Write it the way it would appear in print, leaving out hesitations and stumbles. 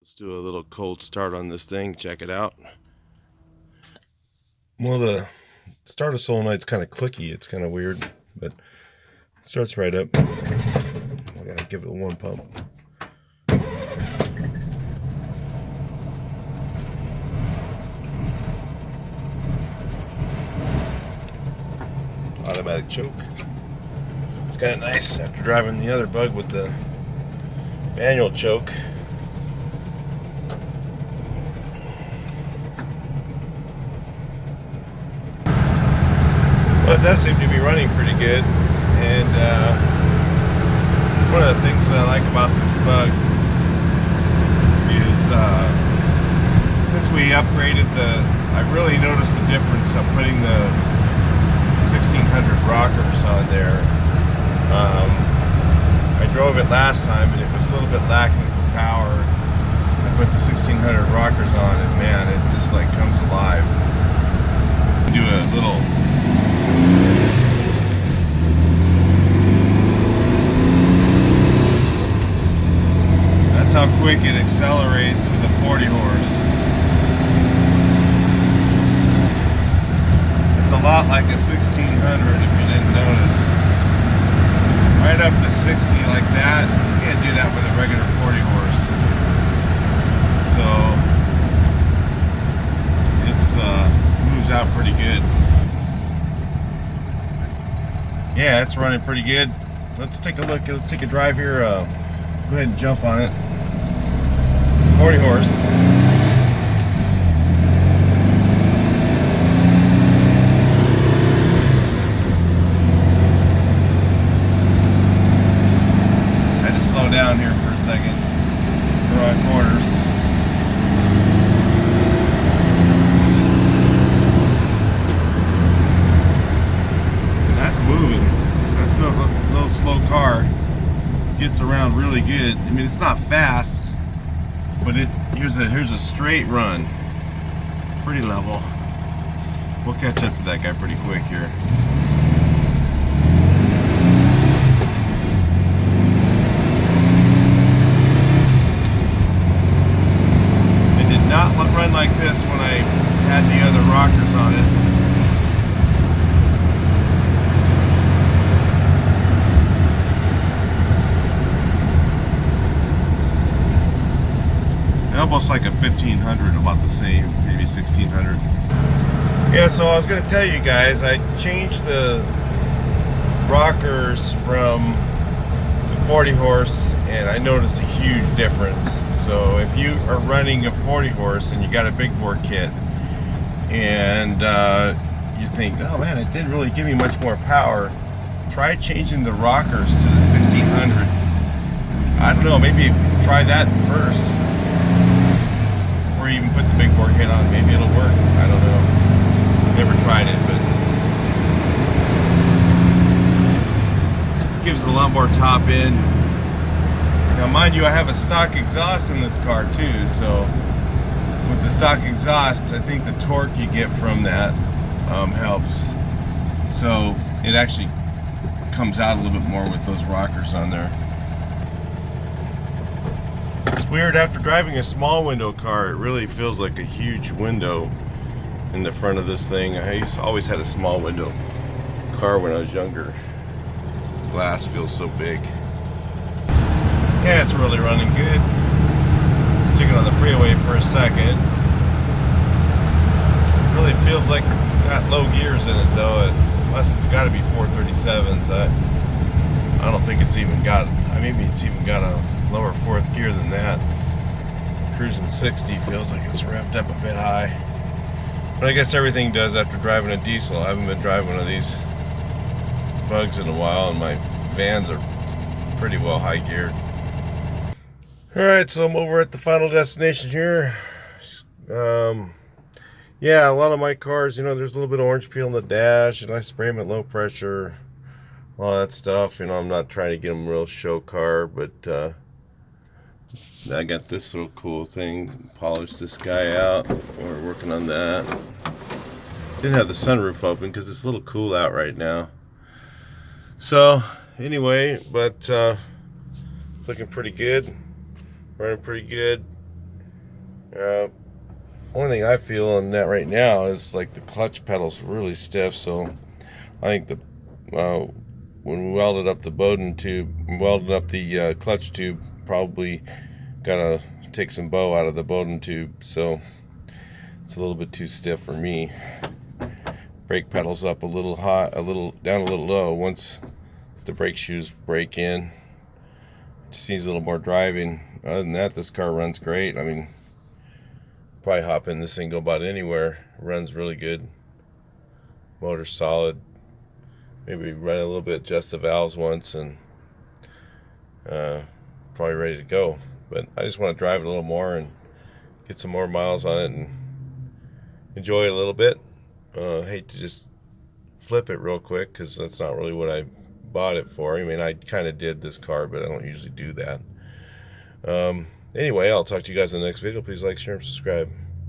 Let's do a little cold start on this thing. Check it out. Well, the starter solenoid's kind of clicky. It's kind of weird, but it starts right up. I gotta give it one pump. Automatic choke. It's kind of nice after driving the other bug with the manual choke. Well, it does seem to be running pretty good, and one of the things that I like about this bug is since we upgraded I really noticed the difference of putting the 1600 rockers on there. I drove it last time and it was a little bit lacking for power. I put the 1600 rockers on and man, it just like comes alive. Do a little how quick it accelerates with a 40 horse. It's a lot like a 1600 if you didn't notice. Right up to 60 like that. You can't do that with a regular 40 horse. So it's moves out pretty good. Yeah, it's running pretty good. Let's take a look. Let's take a drive here. Go ahead and jump on it. 40 horse. I had to slow down here for a second. We're on corners. And that's moving. That's no slow car. Gets around really good. I mean, it's not fast. But here's a straight run, pretty level. We'll catch up to that guy pretty quick here. It did not run like this when I had the other rockers on it. Almost like a 1500, about the same, maybe 1600. Yeah, so I was going to tell you guys, I changed the rockers from the 40 horse and I noticed a huge difference. So if you are running a 40 horse and you got a big bore kit and you think, oh man, it didn't really give me much more power, try changing the rockers to the 1600. I don't know, maybe try that first. Before you even put the big bore kit on, maybe it'll work. I don't know. Never tried it, but it gives it a lot more top end. Now, mind you, I have a stock exhaust in this car too, so with the stock exhaust, I think the torque you get from that helps. So it actually comes out a little bit more with those rockers on there. Weird, after driving a small window car, it really feels like a huge window in the front of this thing. I always had a small window car when I was younger. The glass feels so big. Yeah, it's really running good. Stick it on the freeway for a second. It really feels like it's got low gears in it though. It must have got to be 437s. I don't think it's even got, maybe it's even got a lower fourth gear than that. Cruising 60 feels like it's revved up a bit high. But I guess everything does after driving a diesel. I haven't been driving one of these bugs in a while and my vans are pretty well high geared. Alright, so I'm over at the final destination here. Yeah, a lot of my cars, you know, there's a little bit of orange peel in the dash and I spray them at low pressure. A lot of that stuff, you know, I'm not trying to get them real show car, but I got this little cool thing. Polish this guy out. We're working on that. Didn't have the sunroof open because it's a little cool out right now. So anyway, but looking pretty good, running pretty good. Only thing I feel on that right now is like the clutch pedal's really stiff, so I think when we welded up the Bowden tube, welded up the clutch tube, probably gotta take some bow out of the Bowden tube, so it's a little bit too stiff for me. Brake pedal's up a little high, a little down, a little low. Once the brake shoes break in, just needs a little more driving. Other than that, this car runs great. I mean, probably hop in this thing, go about anywhere. It runs really good. Motor's solid. Maybe run a little bit, adjust the valves once, and probably ready to go. But I just want to drive it a little more and get some more miles on it and enjoy it a little bit. Hate to just flip it real quick, because that's not really what I bought it for. I mean, I kind of did this car, but I don't usually do that. Anyway, I'll talk to you guys in the next video. Please like, share, and subscribe.